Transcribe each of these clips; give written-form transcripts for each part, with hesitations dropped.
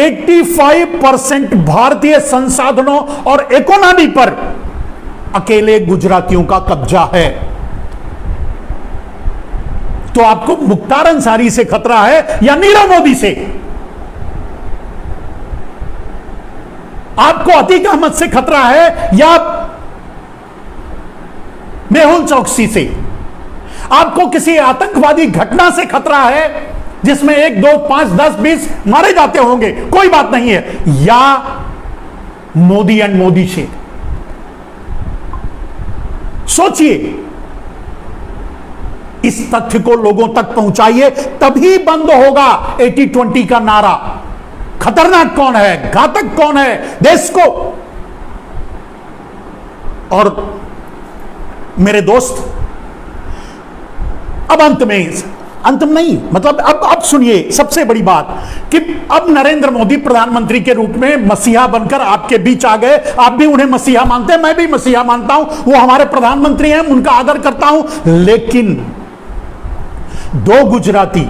85% भारतीय संसाधनों और इकोनॉमी पर अकेले गुजरातियों का कब्जा है। तो आपको मुख्तार अंसारी से खतरा है या नीरव मोदी से? आपको अतीक अहमद से खतरा है या मेहुल चौकसी से? आपको किसी आतंकवादी घटना से खतरा है जिसमें 1, 2, 5, 10, 20 मारे जाते होंगे, कोई बात नहीं है, या मोदी एंड मोदी से? सोचिए, इस तथ्य को लोगों तक पहुंचाइए, तभी बंद होगा 80-20 का नारा। खतरनाक कौन है, घातक कौन है देश को? और मेरे दोस्त, अब अंत में नहीं, मतलब अब सुनिए सबसे बड़ी बात कि अब नरेंद्र मोदी प्रधानमंत्री के रूप में मसीहा बनकर आपके बीच आ गए। आप भी उन्हें मसीहा मानते हैं, मैं भी मसीहा मानता हूं, वो हमारे प्रधानमंत्री हैं, उनका आदर करता हूं। लेकिन 2 गुजराती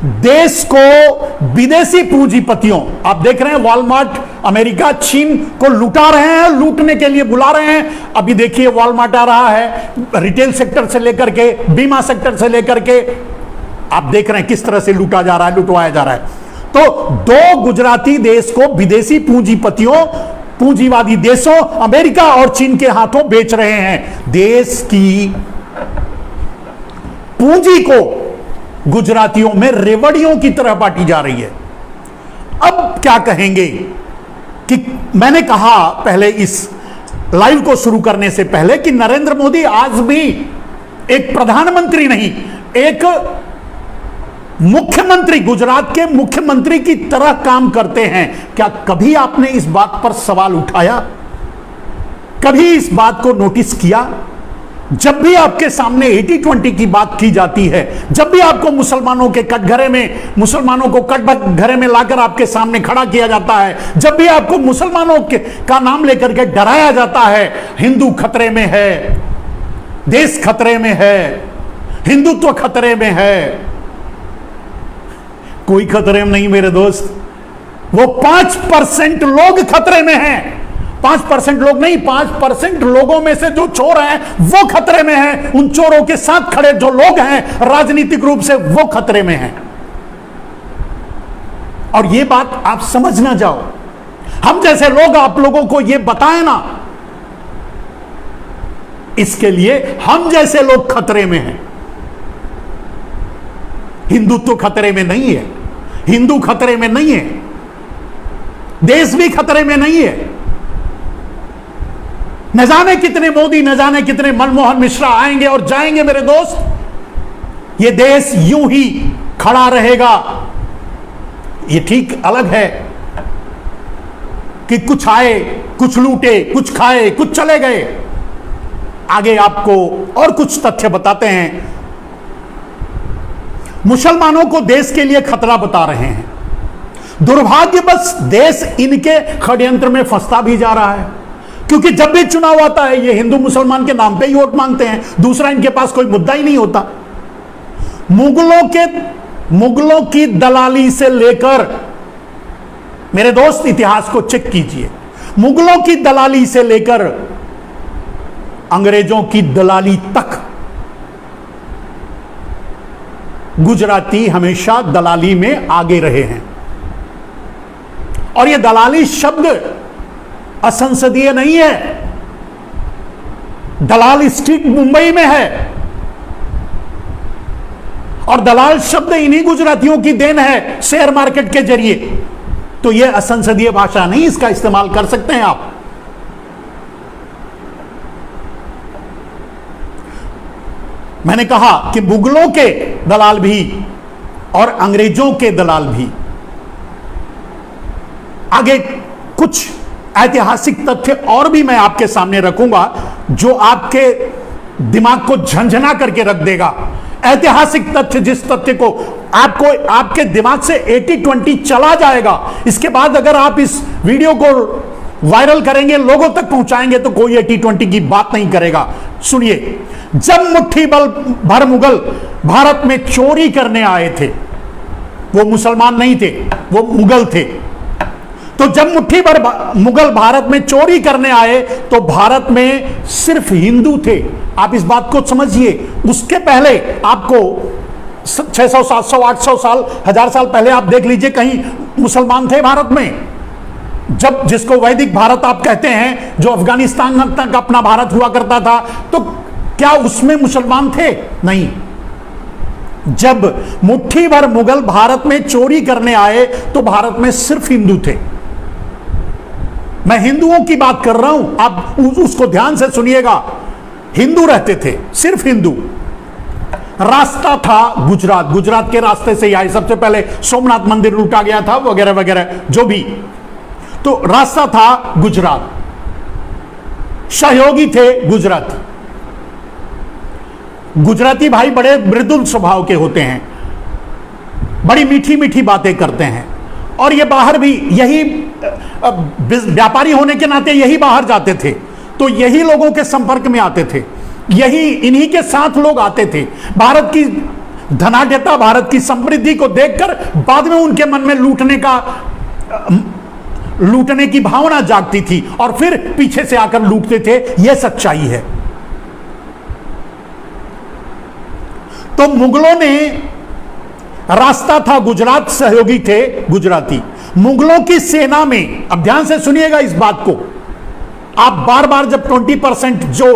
देश को विदेशी पूंजीपतियों, आप देख रहे हैं वॉलमार्ट अमेरिका चीन को लुटा रहे हैं, लूटने के लिए बुला रहे हैं। अभी देखिए वॉलमार्ट आ रहा है, रिटेल सेक्टर से लेकर के बीमा सेक्टर से लेकर के आप देख रहे हैं किस तरह से लूटा जा रहा है, लुटवाया जा रहा है। तो 2 गुजराती देश को विदेशी पूंजीपतियों, पूंजीवादी देशों अमेरिका और चीन के हाथों बेच रहे हैं। देश की पूंजी को गुजरातियों में रेवड़ियों की तरह बांटी जा रही है। अब क्या कहेंगे कि मैंने कहा पहले इस लाइव को शुरू करने से पहले कि नरेंद्र मोदी आज भी एक प्रधानमंत्री नहीं, एक मुख्यमंत्री, गुजरात के मुख्यमंत्री की तरह काम करते हैं। क्या कभी आपने इस बात पर सवाल उठाया? कभी इस बात को नोटिस किया? जब भी आपके सामने 80-20 की बात की जाती है, जब भी आपको मुसलमानों के कटघरे में, मुसलमानों को कटघरे में लाकर आपके सामने खड़ा किया जाता है, जब भी आपको मुसलमानों का नाम लेकर के डराया जाता है, हिंदू खतरे में है, देश खतरे में है, हिंदुत्व खतरे में है, कोई खतरे में नहीं मेरे दोस्त। वो 5% लोग खतरे में हैं। 5% लोग नहीं, 5% लोगों में से जो चोर हैं वो खतरे में हैं। उन चोरों के साथ खड़े जो लोग हैं राजनीतिक रूप से, वो खतरे में हैं। और ये बात आप समझ ना जाओ। हम जैसे लोग आप लोगों को ये बताएं ना, इसके लिए हम जैसे लोग खतरे में हैं। हिंदुत्व खतरे में नहीं है, हिंदू खतरे में नहीं है, देश भी खतरे में नहीं है। न जाने कितने मोदी, न जाने कितने मनमोहन मिश्रा आएंगे और जाएंगे मेरे दोस्त, ये देश यूं ही खड़ा रहेगा। ये ठीक अलग है कि कुछ आए, कुछ लूटे, कुछ खाए, कुछ चले गए। आगे आपको और कुछ तथ्य बताते हैं। मुसलमानों को देश के लिए खतरा बता रहे हैं। दुर्भाग्यवश देश इनके षड्यंत्र में फंसता भी जा रहा है, क्योंकि जब भी चुनाव आता है ये हिंदू मुसलमान के नाम पे ही वोट मांगते हैं, दूसरा इनके पास कोई मुद्दा ही नहीं होता। मुगलों की दलाली से लेकर, मेरे दोस्त इतिहास को चेक कीजिए, मुगलों की दलाली से लेकर अंग्रेजों की दलाली तक गुजराती हमेशा दलाली में आगे रहे हैं। और यह दलाली शब्द असंसदीय नहीं है। दलाल स्ट्रीट मुंबई में है और दलाल शब्द इन्हीं गुजरातियों की देन है शेयर मार्केट के जरिए। तो यह असंसदीय भाषा नहीं, इसका इस्तेमाल कर सकते हैं आप। मैंने कहा कि मुगलों के दलाल भी और अंग्रेजों के दलाल भी। आगे कुछ ऐतिहासिक तथ्य और भी मैं आपके सामने रखूंगा जो आपके दिमाग को झंझना करके रख देगा। ऐतिहासिक तथ्य, जिस तथ्य को आपको आपके दिमाग से 80-20 चला जाएगा, इसके बाद अगर आप इस वीडियो को वायरल करेंगे, लोगों तक पहुंचाएंगे, तो कोई 80-20 की बात नहीं करेगा। सुनिए, जब मुट्ठी भर मुगल भारत में चोरी करने आए थे, वो मुसलमान नहीं थे, वो मुगल थे। तो जब मुट्ठी भर मुगल भारत में चोरी करने आए तो भारत में सिर्फ हिंदू थे। आप इस बात को समझिए। उसके पहले आपको 600, 700, 800 साल, 1000 साल पहले आप देख लीजिए, कहीं मुसलमान थे भारत में? जब जिसको वैदिक भारत आप कहते हैं, जो अफगानिस्तान तक अपना भारत हुआ करता था, तो क्या उसमें मुसलमान थे? नहीं। जब मुट्ठी भर मुगल भारत में चोरी करने आए तो भारत में सिर्फ हिंदू थे। मैं हिंदुओं की बात कर रहा हूं, आप उसको ध्यान से सुनिएगा। हिंदू रहते थे, सिर्फ हिंदू। रास्ता था गुजरात, गुजरात के रास्ते से ही आए। सबसे पहले सोमनाथ मंदिर लूटा गया था, वगैरह वगैरह जो भी। तो रास्ता था गुजरात, सहयोगी थे गुजराती। गुजराती भाई बड़े मृदुल स्वभाव के होते हैं, बड़ी मीठी मीठी बातें करते हैं, और ये बाहर भी यही व्यापारी होने के नाते यही बाहर जाते थे, तो यही लोगों के संपर्क में आते थे, यही इन्हीं के साथ लोग आते थे। भारत की धनाढ्यता, भारत की समृद्धि को देखकर बाद में उनके मन में लूटने की भावना जागती थी और फिर पीछे से आकर लूटते थे। यह सच्चाई है। तो मुगलों ने, रास्ता था गुजरात, सहयोगी थे गुजराती। मुगलों की सेना में, अब ध्यान से सुनिएगा इस बात को, आप बार बार जब 20% जो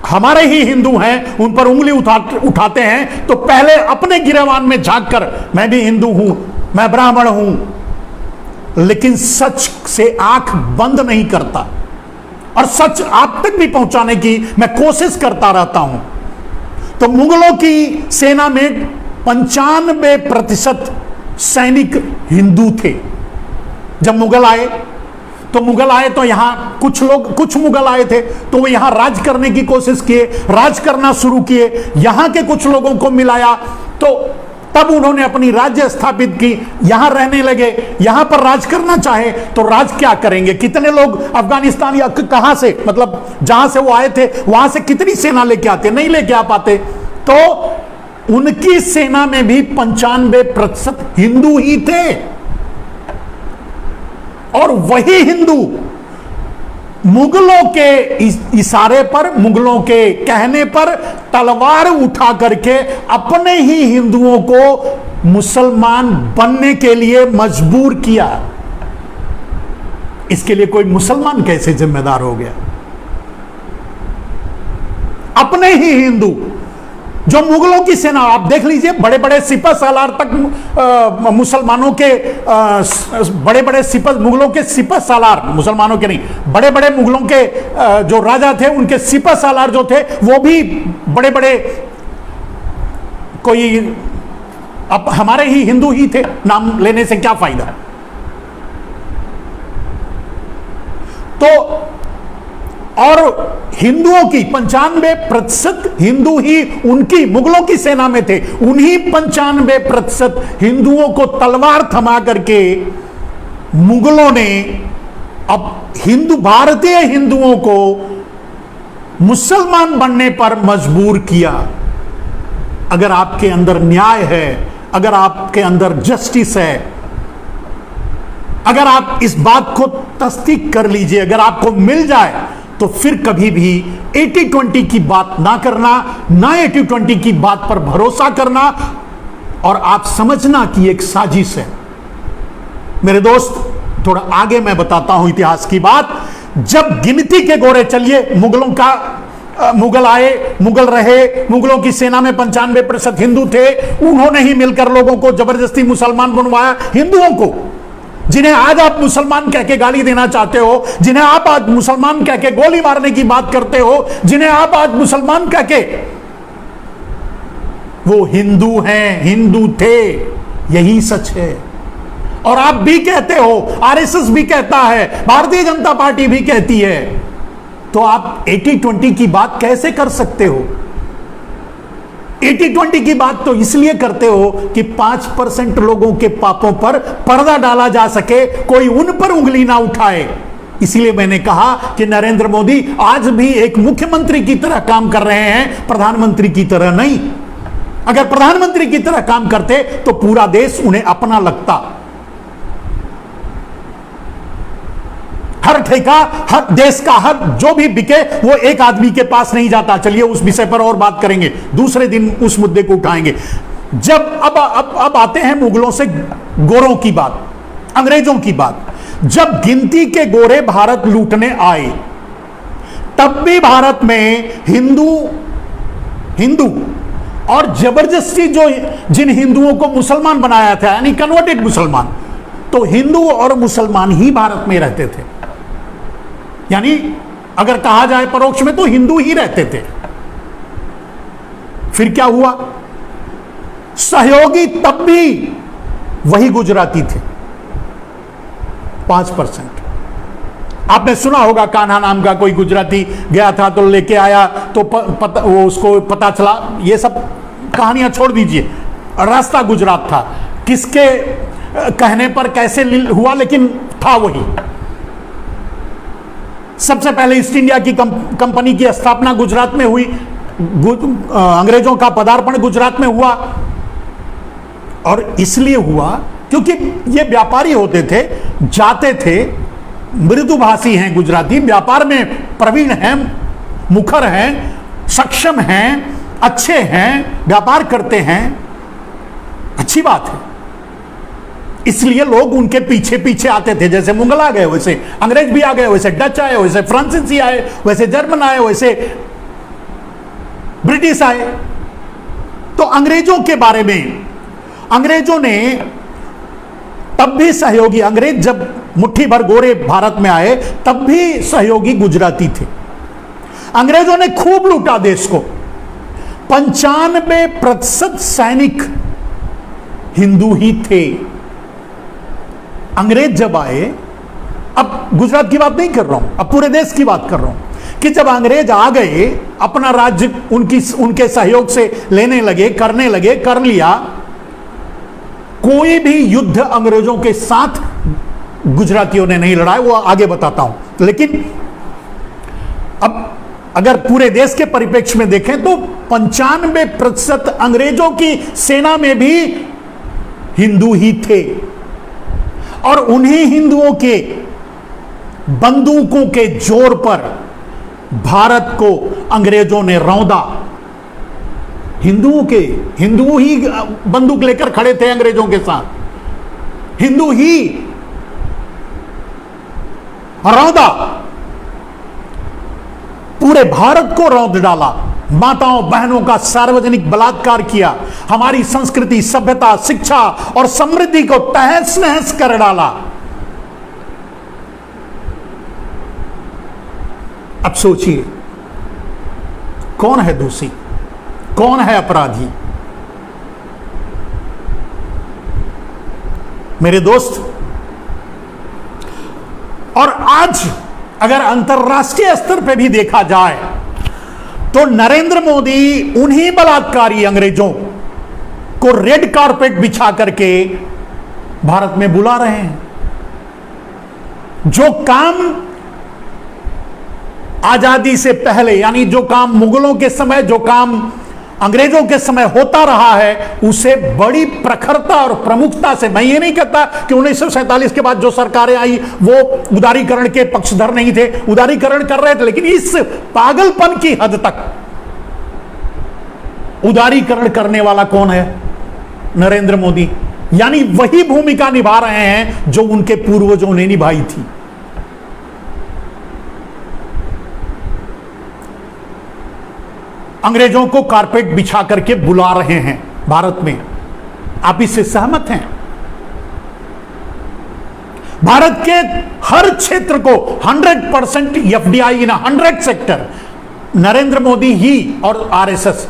हमारे ही हिंदू हैं उन पर उंगली उठाते हैं, तो पहले अपने गिरेबान में झांककर मैं भी हिंदू हूं, मैं ब्राह्मण हूं, लेकिन सच से आंख बंद नहीं करता और सच आप तक भी पहुंचाने की मैं कोशिश करता रहता हूं। तो मुगलों की सेना में 95% सैनिक हिंदू थे। जब मुगल आए तो यहां कुछ मुगल आए थे, तो वो यहां राज करने की कोशिश किए, राज करना शुरू किए, यहां के कुछ लोगों को मिलाया, तो तब उन्होंने अपनी राज्य स्थापित की, यहां रहने लगे। यहां पर राज करना चाहे तो राज क्या करेंगे? कितने लोग अफगानिस्तान या कहां से, मतलब जहां से वो आए थे वहां से कितनी सेना लेके आते? नहीं लेके आ पाते। तो उनकी सेना में भी 95% हिंदू ही थे, और वही हिंदू मुगलों के इशारे पर, मुगलों के कहने पर तलवार उठा करके अपने ही हिंदुओं को मुसलमान बनने के लिए मजबूर किया। इसके लिए कोई मुसलमान कैसे जिम्मेदार हो गया? अपने ही हिंदू, जो मुगलों की सेना, आप देख लीजिए, बड़े बड़े सिपह सालार तक मुसलमानों के बड़े बड़े मुगलों के सिपह सालार, मुसलमानों के नहीं, बड़े बड़े मुगलों के जो राजा थे उनके सिपह सालार जो थे वो भी बड़े बड़े कोई अब हमारे ही हिंदू ही थे। नाम लेने से क्या फायदा? तो और हिंदुओं की 95% हिंदू ही उनकी मुगलों की सेना में थे। उन्हीं 95% हिंदुओं को तलवार थमा करके मुगलों ने अब भारतीय हिंदुओं को मुसलमान बनने पर मजबूर किया। अगर आपके अंदर न्याय है, अगर आपके अंदर जस्टिस है, अगर आप इस बात को तस्दीक कर लीजिए, अगर आपको मिल जाए, तो फिर कभी भी 80-20 की बात ना करना, ना 80-20 की बात पर भरोसा करना, और आप समझना कि एक साजिश है। मेरे दोस्त, थोड़ा आगे मैं बताता हूं इतिहास की बात। जब गिनती के गोरे चलिए, मुगल आए, मुगल रहे, मुगलों की सेना में 95% हिंदू थे, उन्होंने ही मिलकर लोगों को जबरदस्ती मुसलमान बनवाया। हिंदुओं को, जिन्हें आज आप मुसलमान कह के गाली देना चाहते हो, जिन्हें आप आज मुसलमान कह के गोली मारने की बात करते हो, जिन्हें आप आज मुसलमान कह के, वो हिंदू हैं, हिंदू थे, यही सच है। और आप भी कहते हो, आरएसएस भी कहता है, भारतीय जनता पार्टी भी कहती है, तो आप 80-20 की बात कैसे कर सकते हो? 80-20 की बात तो इसलिए करते हो कि 5% लोगों के पापों पर पर्दा डाला जा सके, कोई उन पर उंगली ना उठाए। इसलिए मैंने कहा कि नरेंद्र मोदी आज भी एक मुख्यमंत्री की तरह काम कर रहे हैं, प्रधानमंत्री की तरह नहीं। अगर प्रधानमंत्री की तरह काम करते तो पूरा देश उन्हें अपना लगता। हर ठेका, हर देश का हर जो भी बिके वो एक आदमी के पास नहीं जाता। चलिए उस विषय पर और बात करेंगे, दूसरे दिन उस मुद्दे को उठाएंगे। जब अब आते हैं मुगलों से गोरों की बात, अंग्रेजों की बात। जब गिनती के गोरे भारत लूटने आए तब भी भारत में हिंदू और जबरदस्ती जो जिन हिंदुओं को मुसलमान बनाया था, यानी कन्वर्टेड मुसलमान, तो हिंदू और मुसलमान ही भारत में रहते थे। यानी अगर कहा जाए परोक्ष में तो हिंदू ही रहते थे। फिर क्या हुआ? सहयोगी तब भी वही गुजराती थे, 5%। आपने सुना होगा कान्हा नाम का कोई गुजराती गया था तो लेके आया तो वो उसको पता चला, ये सब कहानियां छोड़ दीजिए, रास्ता गुजरात था। किसके कहने पर कैसे हुआ, लेकिन था वही। सबसे पहले ईस्ट इंडिया की कंपनी की स्थापना गुजरात में हुई, अंग्रेजों का पदार्पण गुजरात में हुआ। और इसलिए हुआ क्योंकि ये व्यापारी होते थे, जाते थे, मृदुभाषी हैं गुजराती, व्यापार में प्रवीण हैं, मुखर हैं, सक्षम हैं, अच्छे हैं, व्यापार करते हैं, अच्छी बात है। इसलिए लोग उनके पीछे पीछे आते थे। जैसे मुगल आ गए वैसे अंग्रेज भी आ गए, वैसे डच आए, वैसे फ्रांसीसी आए, वैसे जर्मन आए, वैसे ब्रिटिश आए। तो अंग्रेजों के बारे में अंग्रेजों ने तब भी सहयोगी, अंग्रेज जब मुट्ठी भर गोरे भारत में आए तब भी सहयोगी गुजराती थे। अंग्रेजों ने खूब लूटा देश को। 95% सैनिक हिंदू ही थे। अंग्रेज जब आए, अब गुजरात की बात नहीं कर रहा हूं, अब पूरे देश की बात कर रहा हूं, कि जब अंग्रेज आ गए, अपना राज्य उनके सहयोग से लेने लगे, करने लगे, कर लिया। कोई भी युद्ध अंग्रेजों के साथ गुजरातियों ने नहीं लड़ा, वो आगे बताता हूं। लेकिन अब अगर पूरे देश के परिप्रेक्ष्य में देखें तो 95% अंग्रेजों की सेना में भी हिंदू ही थे। और उन्हीं हिंदुओं के बंदूकों के जोर पर भारत को अंग्रेजों ने रौंदा। हिंदू ही बंदूक लेकर खड़े थे अंग्रेजों के साथ, हिंदू ही रौंदा, पूरे भारत को रौंद डाला। माताओं बहनों का सार्वजनिक बलात्कार किया, हमारी संस्कृति, सभ्यता, शिक्षा और समृद्धि को तहस नहस कर डाला। अब सोचिए, कौन है दोषी, कौन है अपराधी? मेरे दोस्त, और आज अगर अंतर्राष्ट्रीय स्तर पर भी देखा जाए तो नरेंद्र मोदी उन्हीं बलात्कारी अंग्रेजों को रेड कारपेट बिछा करके भारत में बुला रहे हैं। जो काम आजादी से पहले, यानी जो काम मुगलों के समय, जो काम अंग्रेजों के समय होता रहा है, उसे बड़ी प्रखरता और प्रमुखता से, मैं ये नहीं कहता कि 1947 के बाद जो सरकारें आई वो उदारीकरण के पक्षधर नहीं थे, उदारीकरण कर रहे थे, लेकिन इस पागलपन की हद तक उदारीकरण करने वाला कौन है? नरेंद्र मोदी। यानी वही भूमिका निभा रहे हैं जो उनके पूर्वजों ने निभाई थी। अंग्रेजों को कारपेट बिछा करके बुला रहे हैं भारत में। आप इससे सहमत हैं? भारत के हर क्षेत्र को 100% FDI in 100 sector Narendra Modi ही और आरएसएस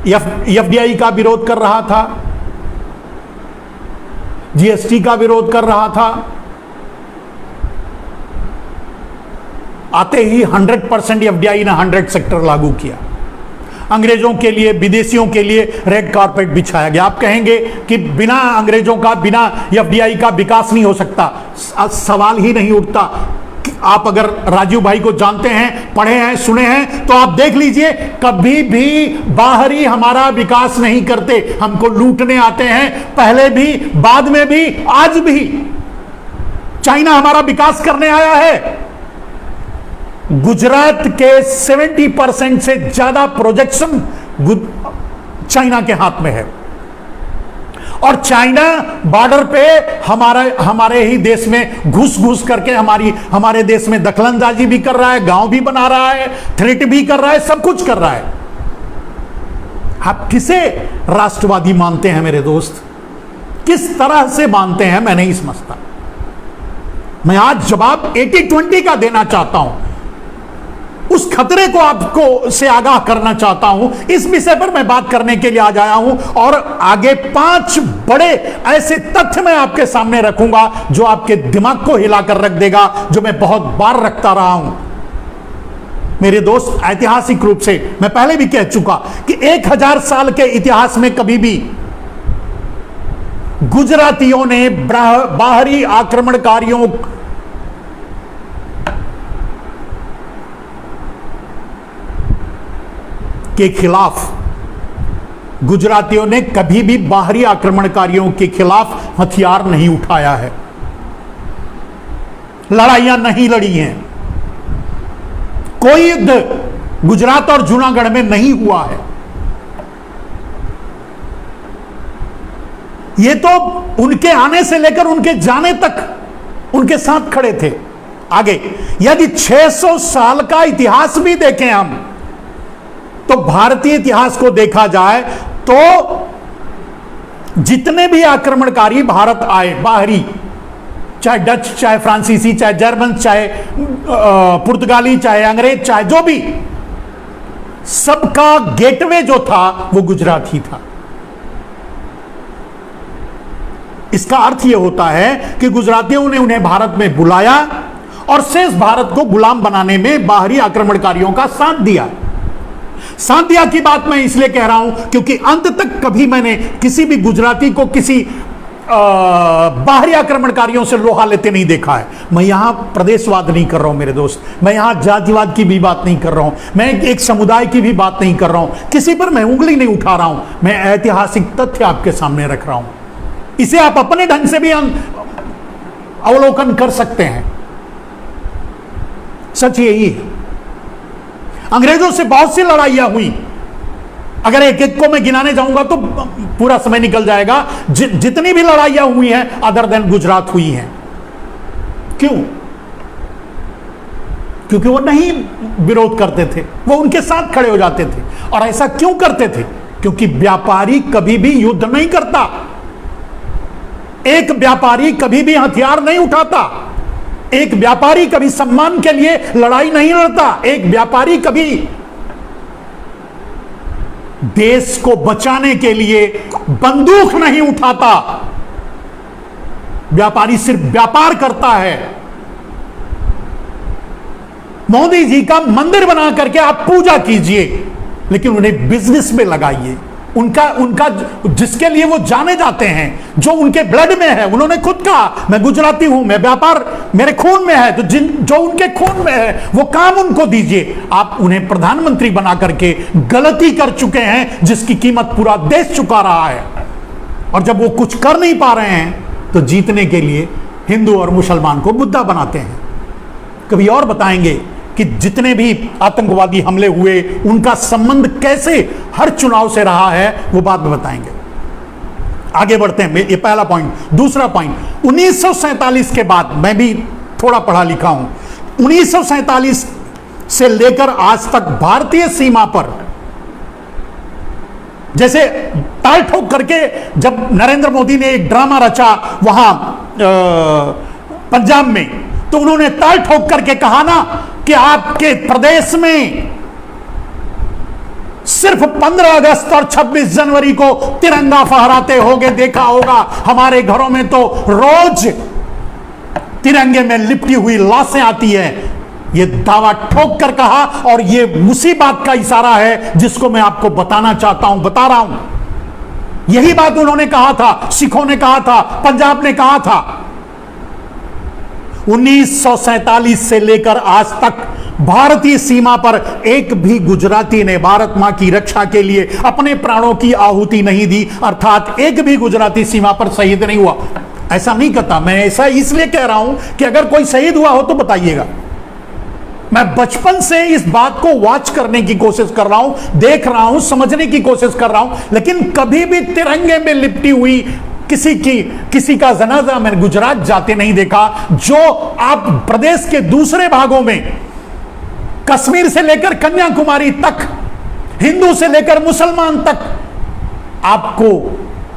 एफडीआई का विरोध कर रहा था, जीएसटी का विरोध कर रहा था। आते ही 100% एफडीआई इन 100 सेक्टर लागू किया। अंग्रेजों के लिए, विदेशियों के लिए रेड कारपेट बिछाया गया। आप कहेंगे कि बिना अंग्रेजों का, बिना एफडीआई का विकास नहीं हो सकता। सवाल ही नहीं उठता। आप अगर राजीव भाई को जानते हैं, पढ़े हैं, सुने हैं, तो आप देख लीजिए, कभी भी बाहरी हमारा विकास नहीं करते, हमको लूटने आते हैं, पहले भी, बाद में भी, आज भी। चाइना हमारा विकास करने आया है। गुजरात के 70% से ज्यादा प्रोजेक्शन चाइना के हाथ में है, और चाइना बॉर्डर पे हमारे ही देश में घुस करके हमारे देश में दखलंदाजी भी कर रहा है, गांव भी बना रहा है, थ्रेट भी कर रहा है, सब कुछ कर रहा है। आप किसे राष्ट्रवादी मानते हैं मेरे दोस्त? किस तरह से मानते हैं, मैं नहीं समझता। मैं आज जवाब 80-20 का देना चाहता हूं, उस खतरे को आपको से आगाह करना चाहता हूं। इस विषय पर मैं बात करने के लिए आज आया हूं, और आगे 5 बड़े ऐसे तथ्य मैं आपके सामने रखूंगा जो आपके दिमाग को हिलाकर रख देगा, जो मैं बहुत बार रखता रहा हूं। मेरे दोस्त, ऐतिहासिक रूप से मैं पहले भी कह चुका कि 1000 साल के इतिहास में कभी भी गुजरातियों ने बाहरी आक्रमणकारियों के खिलाफ, गुजरातियों ने कभी भी बाहरी आक्रमणकारियों के खिलाफ हथियार नहीं उठाया है, लड़ाइयां नहीं लड़ी हैं। कोई युद्ध गुजरात और जूनागढ़ में नहीं हुआ है। ये तो उनके आने से लेकर उनके जाने तक उनके साथ खड़े थे। आगे यदि 600 साल का इतिहास भी देखें हम, तो भारतीय इतिहास को देखा जाए तो जितने भी आक्रमणकारी भारत आए बाहरी, चाहे डच, चाहे फ्रांसीसी, चाहे जर्मन, चाहे पुर्तगाली, चाहे अंग्रेज, चाहे जो भी, सबका गेटवे जो था वो गुजरात ही था। इसका अर्थ यह होता है कि गुजरातियों ने उन्हें भारत में बुलाया और शेष भारत को गुलाम बनाने में बाहरी आक्रमणकारियों का साथ दिया। साथ दिया की बात मैं इसलिए कह रहा हूं क्योंकि अंत तक कभी मैंने किसी भी गुजराती को किसी बाहरी आक्रमणकारियों से लोहा लेते नहीं देखा है। मैं यहां प्रदेशवाद नहीं कर रहा हूं मेरे दोस्त, मैं यहां जातिवाद की भी बात नहीं कर रहा हूं, मैं एक समुदाय की भी बात नहीं कर रहा हूं, किसी पर मैं उंगली नहीं उठा रहा हूं, मैं ऐतिहासिक तथ्य आपके सामने रख रहा हूं। इसे आप अपने ढंग से भी अवलोकन कर सकते हैं। सच यही है, अंग्रेजों से बहुत सी लड़ाइयां हुई, अगर एक एक को मैं गिनाने जाऊंगा तो पूरा समय निकल जाएगा। जितनी भी लड़ाइयां हुई हैं अदर देन गुजरात हुई हैं। क्यों? क्योंकि वो नहीं विरोध करते थे, वो उनके साथ खड़े हो जाते थे। और ऐसा क्यों करते थे? क्योंकि व्यापारी कभी भी युद्ध नहीं करता, एक व्यापारी कभी भी हथियार नहीं उठाता, एक व्यापारी कभी सम्मान के लिए लड़ाई नहीं लड़ता, एक व्यापारी कभी देश को बचाने के लिए बंदूक नहीं उठाता। व्यापारी सिर्फ व्यापार करता है। मोदी जी का मंदिर बना करके आप पूजा कीजिए, लेकिन उन्हें बिजनेस में लगाइए। उनका जिसके लिए वो जाने जाते हैं, जो उनके ब्लड में है, उन्होंने खुद कहा मैं गुजराती हूं, मैं व्यापार मेरे खून में है, तो जो उनके खून में है वो काम उनको दीजिए। आप उन्हें प्रधानमंत्री बना करके गलती कर चुके हैं जिसकी कीमत पूरा देश चुका रहा है। और जब वो कुछ कर नहीं पा रहे हैं तो जीतने के लिए हिंदू और मुसलमान को मुद्दा बनाते हैं। कभी और बताएंगे कि जितने भी आतंकवादी हमले हुए उनका संबंध कैसे हर चुनाव से रहा है, वो बात में बताएंगे। आगे बढ़ते हैं, ये पहला पॉइंट। दूसरा पॉइंट, 1947 के बाद, मैं भी थोड़ा पढ़ा लिखा हूं, 1947 से लेकर आज तक भारतीय सीमा पर, जैसे ताल ठोक करके जब नरेंद्र मोदी ने एक ड्रामा रचा वहां पंजाब में, तो उन्होंने ताल ठोक करके कहा ना कि आपके प्रदेश में सिर्फ 15 अगस्त और 26 जनवरी को तिरंगा फहराते होगे, देखा होगा। हमारे घरों में तो रोज तिरंगे में लिपटी हुई लाशें आती है। यह दावा ठोक कर कहा, और यह उसी बात का इशारा है जिसको मैं आपको बताना चाहता हूं, बता रहा हूं। यही बात उन्होंने कहा था, सिखों ने कहा था, पंजाब ने कहा था। 1947 से लेकर आज तक भारतीय सीमा पर एक भी गुजराती ने भारत मां की रक्षा के लिए अपने प्राणों की आहुति नहीं दी, अर्थात एक भी गुजराती सीमा पर शहीद नहीं हुआ। ऐसा नहीं कहता मैं, ऐसा इसलिए कह रहा हूं कि अगर कोई शहीद हुआ हो तो बताइएगा। मैं बचपन से इस बात को वॉच करने की कोशिश कर रहा हूं, देख रहा हूं, समझने की कोशिश कर रहा हूं, लेकिन कभी भी तिरंगे में लिपटी हुई किसी का जनाजा मैंने गुजरात जाते नहीं देखा। जो आप प्रदेश के दूसरे भागों में कश्मीर से लेकर कन्याकुमारी तक, हिंदू से लेकर मुसलमान तक आपको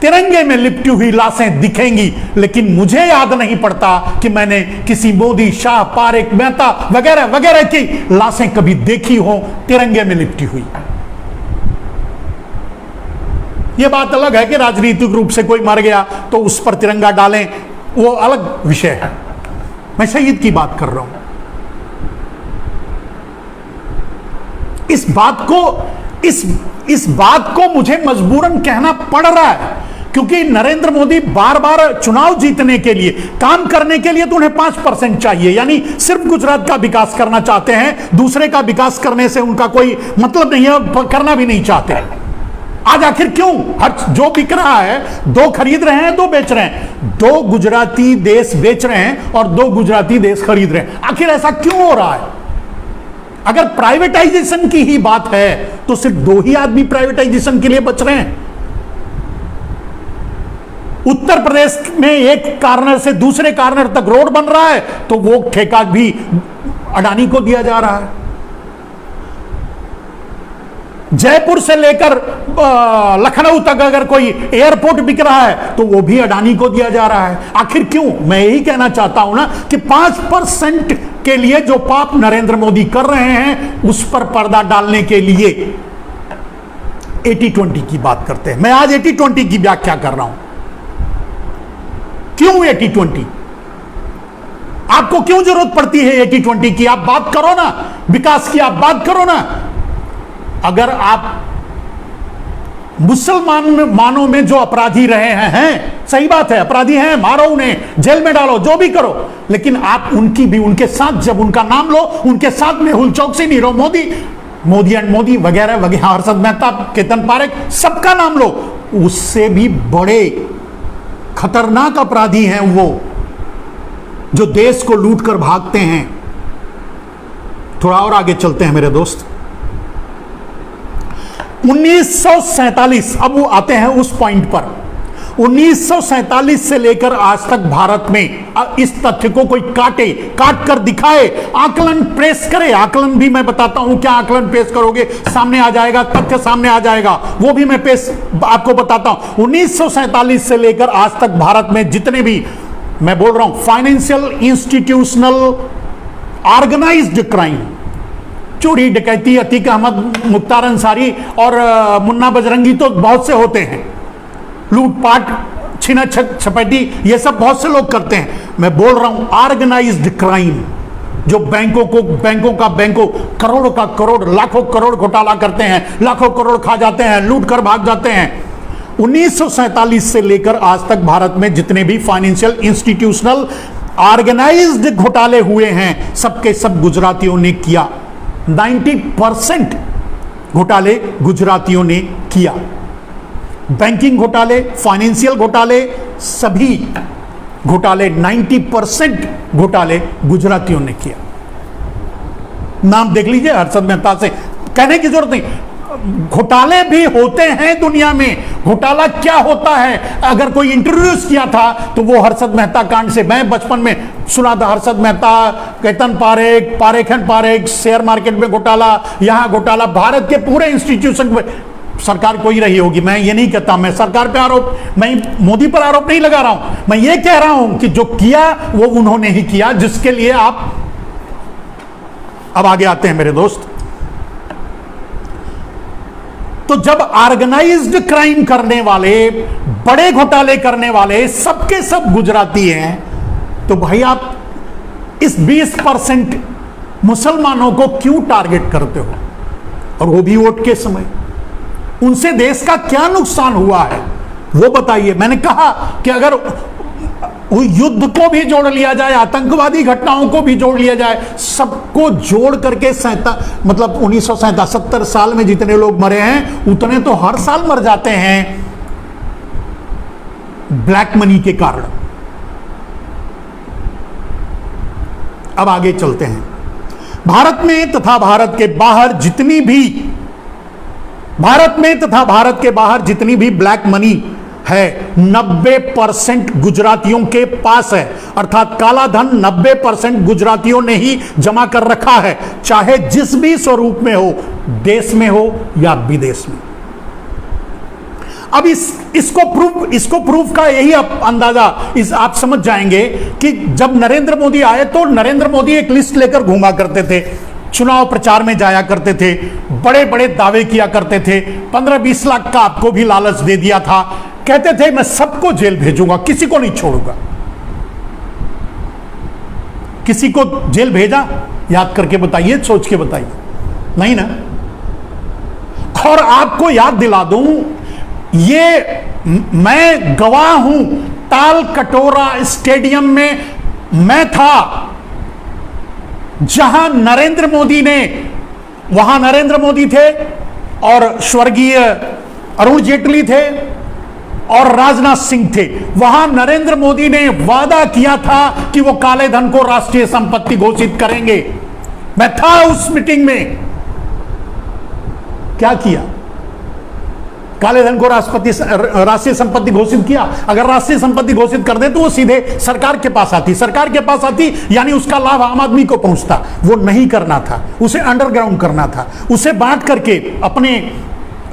तिरंगे में लिपटी हुई लाशें दिखेंगी, लेकिन मुझे याद नहीं पड़ता कि मैंने किसी मोदी, शाह, पारेख, मेहता वगैरह वगैरह की लाशें कभी देखी हो तिरंगे में लिपटी हुई। यह बात अलग है कि राजनीतिक रूप से कोई मर गया तो उस पर तिरंगा डालें, वो अलग विषय है। मैं शहीद की बात कर रहा हूं। इस बात को मुझे मजबूरन कहना पड़ रहा है क्योंकि नरेंद्र मोदी बार बार चुनाव जीतने के लिए, काम करने के लिए तो उन्हें 5% चाहिए, यानी सिर्फ गुजरात का विकास करना चाहते हैं, दूसरे का विकास करने से उनका कोई मतलब नहीं है, करना भी नहीं चाहते। आज आखिर क्यों हर जो बिक रहा है, 2 खरीद रहे हैं, 2 बेच रहे हैं, 2 गुजराती देश बेच रहे हैं और 2 गुजराती देश खरीद रहे हैं। आखिर ऐसा क्यों हो रहा है? अगर प्राइवेटाइजेशन की ही बात है तो सिर्फ 2 ही आदमी प्राइवेटाइजेशन के लिए बच रहे हैं। उत्तर प्रदेश में एक कार्नर से दूसरे कार्नर तक रोड बन रहा है तो वो ठेका भी अडानी को दिया जा रहा है। जयपुर से लेकर लखनऊ तक अगर कोई एयरपोर्ट बिक रहा है तो वो भी अडानी को दिया जा रहा है। आखिर क्यों? मैं यही कहना चाहता हूं ना कि 5% के लिए जो पाप नरेंद्र मोदी कर रहे हैं उस पर पर्दा डालने के लिए 80-20 की बात करते हैं। मैं आज 80-20 की व्याख्या कर रहा हूं। क्यों 80-20? आपको क्यों जरूरत पड़ती है 80-20 की? आप बात करो ना विकास की, आप बात करो ना। अगर आप मुसलमानों में जो अपराधी रहे हैं, सही बात है, अपराधी हैं, मारो उन्हें, जेल में डालो, जो भी करो, लेकिन आप उनकी भी, उनके साथ जब उनका नाम लो, उनके साथ मेहुल चौकसी, नीरव मोदी एंड मोदी वगैरह वगैरह, हर्षद मेहता, केतन पारेख, सबका नाम लो, उससे भी बड़े खतरनाक अपराधी हैं वो जो देश को लूट कर भागते हैं। थोड़ा और आगे चलते हैं मेरे दोस्त। 1947, अब वो आते हैं उस पॉइंट पर। 1947 से लेकर आज तक भारत में, इस तथ्य को कोई काट कर दिखाए, आकलन पेश करे। आकलन भी मैं बताता हूं, क्या आकलन पेश करोगे, सामने आ जाएगा, तथ्य सामने आ जाएगा, वो भी मैं पेश आपको बताता हूं। 1947 से लेकर आज तक भारत में जितने भी, मैं बोल रहा हूं, फाइनेंशियल, इंस्टीट्यूशनल, ऑर्गेनाइज्ड क्राइम, चोरी, डकैती, अतीक अहमद, मुख्तार अंसारी और मुन्ना बजरंगी तो बहुत से होते हैं, लूटपाट, छीना छपैटी, ये सब बहुत से लोग करते हैं। मैं बोल रहा हूं ऑर्गेनाइज्ड क्राइम, जो बैंकों करोड़ों का करोड़, लाखों करोड़ घोटाला करते हैं, लाखों करोड़ खा जाते हैं, लूट कर भाग जाते हैं। 1947 से लेकर आज तक भारत में जितने भी फाइनेंशियल, इंस्टीट्यूशनल, ऑर्गेनाइज्ड घोटाले हुए हैं, सबके सब गुजरातियों ने किया। 90% घोटाले गुजरातियों ने किया। बैंकिंग घोटाले, फाइनेंशियल घोटाले, सभी घोटाले, 90% घोटाले गुजरातियों ने किया। नाम देख लीजिए, हर्षद मेहता से कहने की जरूरत नहीं। घोटाले भी होते हैं दुनिया में। घोटाला क्या होता है, अगर कोई इंट्रोड्यूस किया था तो वो हर्षद मेहता कांड से मैं बचपन में सुना था। हर्षद मेहता, केतन पारेख, पारेख, शेयर मार्केट में घोटाला, यहां घोटाला, भारत के पूरे इंस्टीट्यूशन में सरकार कोई रही होगी। मैं ये नहीं कहता, मैं सरकार पे आरोप, मैं मोदी पर आरोप नहीं लगा रहा हूं, मैं ये कह रहा हूं कि जो किया वो उन्होंने ही किया, जिसके लिए आप। अब आगे आते हैं मेरे दोस्त। तो जब ऑर्गेनाइज्ड क्राइम करने वाले, बड़े घोटाले करने वाले सबके सब गुजराती हैं, तो भाई आप इस 20% मुसलमानों को क्यों टारगेट करते हो, और वो भी वोट के समय? उनसे देश का क्या नुकसान हुआ है वो बताइए। मैंने कहा कि अगर युद्ध को भी जोड़ लिया जाए, आतंकवादी घटनाओं को भी जोड़ लिया जाए, सबको जोड़ करके 1970 साल में जितने लोग मरे हैं उतने तो हर साल मर जाते हैं ब्लैक मनी के कारण। अब आगे चलते हैं। भारत में तथा भारत के बाहर जितनी भी ब्लैक मनी है 90% गुजरातियों के पास है, अर्थात काला धन 90% गुजरातियों ने ही जमा कर रखा है, चाहे जिस भी स्वरूप में हो, देश में हो या विदेश में। अब इसको प्रूफ का यही अंदाजा आप समझ जाएंगे कि जब नरेंद्र मोदी आए तो नरेंद्र मोदी एक लिस्ट लेकर घूमा करते थे, चुनाव प्रचार में जाया करते थे, बड़े बड़े दावे किया करते थे, 15-20 लाख का आपको भी लालच दे दिया था, कहते थे मैं सबको जेल भेजूंगा, किसी को नहीं छोड़ूंगा। किसी को जेल भेजा? याद करके बताइए, सोच के बताइए, नहीं ना। और आपको याद दिला दूं, ये मैं गवाह हूं, ताल कटोरा स्टेडियम में मैं था जहां नरेंद्र मोदी थे और स्वर्गीय अरुण जेटली थे और राजनाथ सिंह थे। वहां नरेंद्र मोदी ने वादा किया था कि वो काले धन को राष्ट्रीय संपत्ति घोषित करेंगे। मैं था उस मीटिंग में। क्या किया? काले धन को राष्ट्रीय संपत्ति घोषित किया। अगर राष्ट्रीय संपत्ति घोषित कर दे तो वो सीधे सरकार के पास आती, यानी उसका लाभ आम आदमी को पहुंचता। वो नहीं करना था, उसे अंडरग्राउंड करना था, उसे बांट करके अपने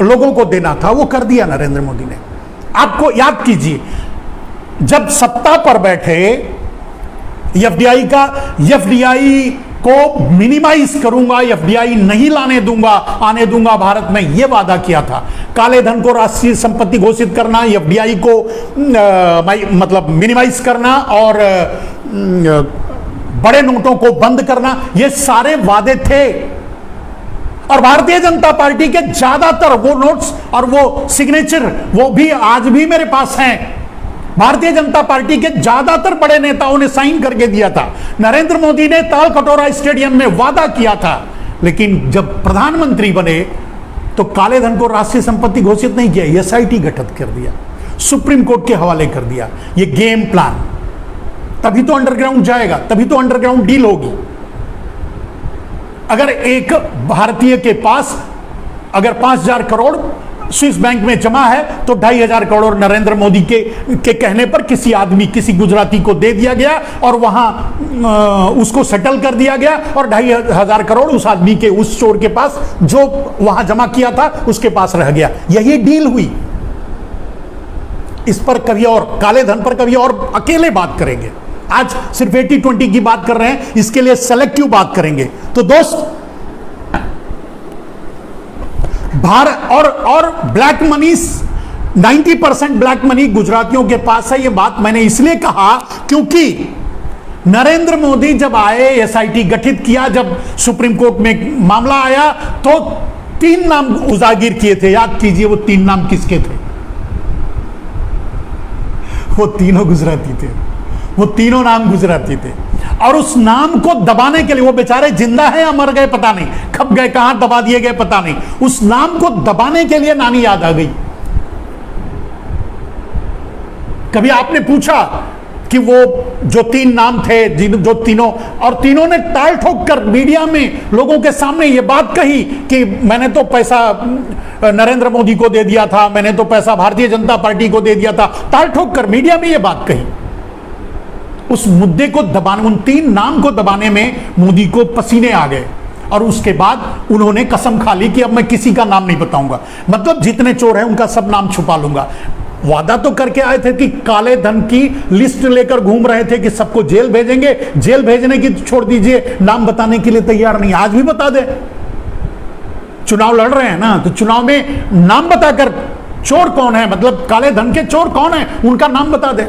लोगों को देना था। वो कर दिया नरेंद्र मोदी ने। आपको याद कीजिए, जब सत्ता पर बैठे एफडीआई को मिनिमाइज करूंगा, एफडीआई नहीं आने दूंगा भारत में, यह वादा किया था। काले धन को राष्ट्रीय संपत्ति घोषित करना, एफडीआई को मतलब मिनिमाइज करना और बड़े नोटों को बंद करना, ये सारे वादे थे। और भारतीय जनता पार्टी के ज्यादातर वो नोट्स और वो सिग्नेचर वो भी आज भी मेरे पास हैं। भारतीय जनता पार्टी के ज्यादातर बड़े नेताओं ने साइन करके दिया था। नरेंद्र मोदी ने ताल कटोरा स्टेडियम में वादा किया था, लेकिन जब प्रधानमंत्री बने तो काले धन को राष्ट्रीय संपत्ति घोषित नहीं किया, एसआईटी गठित कर दिया, सुप्रीम कोर्ट के हवाले कर दिया। ये गेम प्लान, तभी तो अंडरग्राउंड जाएगा, तभी तो अंडरग्राउंड डील होगी। अगर एक भारतीय के पास अगर 5,000 करोड़ स्विस बैंक में जमा है तो 2,500 करोड़ नरेंद्र मोदी के कहने पर किसी गुजराती को दे दिया गया और वहां उसको सेटल कर दिया गया और 2,500 करोड़ उस आदमी के, उस चोर के पास जो वहां जमा किया था उसके पास रह गया। यही डील हुई। इस पर कभी और, काले धन पर कभी और अकेले बात करेंगे। आज सिर्फ 80-20 की बात कर रहे हैं, इसके लिए सेलेक्टिव बात करेंगे। तो दोस्त, भारत और ब्लैक मनी, 90% ब्लैक मनी गुजरातियों के पास है। यह बात मैंने इसलिए कहा क्योंकि नरेंद्र मोदी जब आए, एसआईटी गठित किया, जब सुप्रीम कोर्ट में मामला आया तो 3 नाम उजागिर किए थे। याद कीजिए वो 3 नाम किसके थे? वो तीनों गुजराती थे। वो तीनों नाम गुजराती थे और उस नाम को दबाने के लिए, वो बेचारे जिंदा हैं या मर गए पता नहीं, खप गए, कहां दबा दिए गए पता नहीं, उस नाम को दबाने के लिए नानी याद आ गई। कभी आपने पूछा कि वो जो 3 नाम थे, जो तीनों ने टाल ठोक कर मीडिया में लोगों के सामने ये बात कही कि मैंने तो पैसा नरेंद्र मोदी को दे दिया था, मैंने तो पैसा भारतीय जनता पार्टी को दे दिया था, टाल ठोक कर मीडिया में ये बात कही। उस मुद्दे को दबाने, उन 3 नाम को दबाने में मोदी को पसीने आ गए और उसके बाद उन्होंने कसम खा ली कि अब मैं किसी का नाम नहीं बताऊंगा, मतलब जितने चोर हैं उनका सब नाम छुपा लूंगा। वादा तो करके आए थे कि काले धन की लिस्ट लेकर घूम रहे थे कि सबको जेल भेजेंगे, जेल भेजने की छोड़ दीजिए, नाम बताने के लिए तैयार नहीं। आज भी बता दे, चुनाव लड़ रहे हैं ना, तो चुनाव में नाम बताकर चोर कौन है, मतलब काले धन के चोर कौन है, उनका नाम बता दे।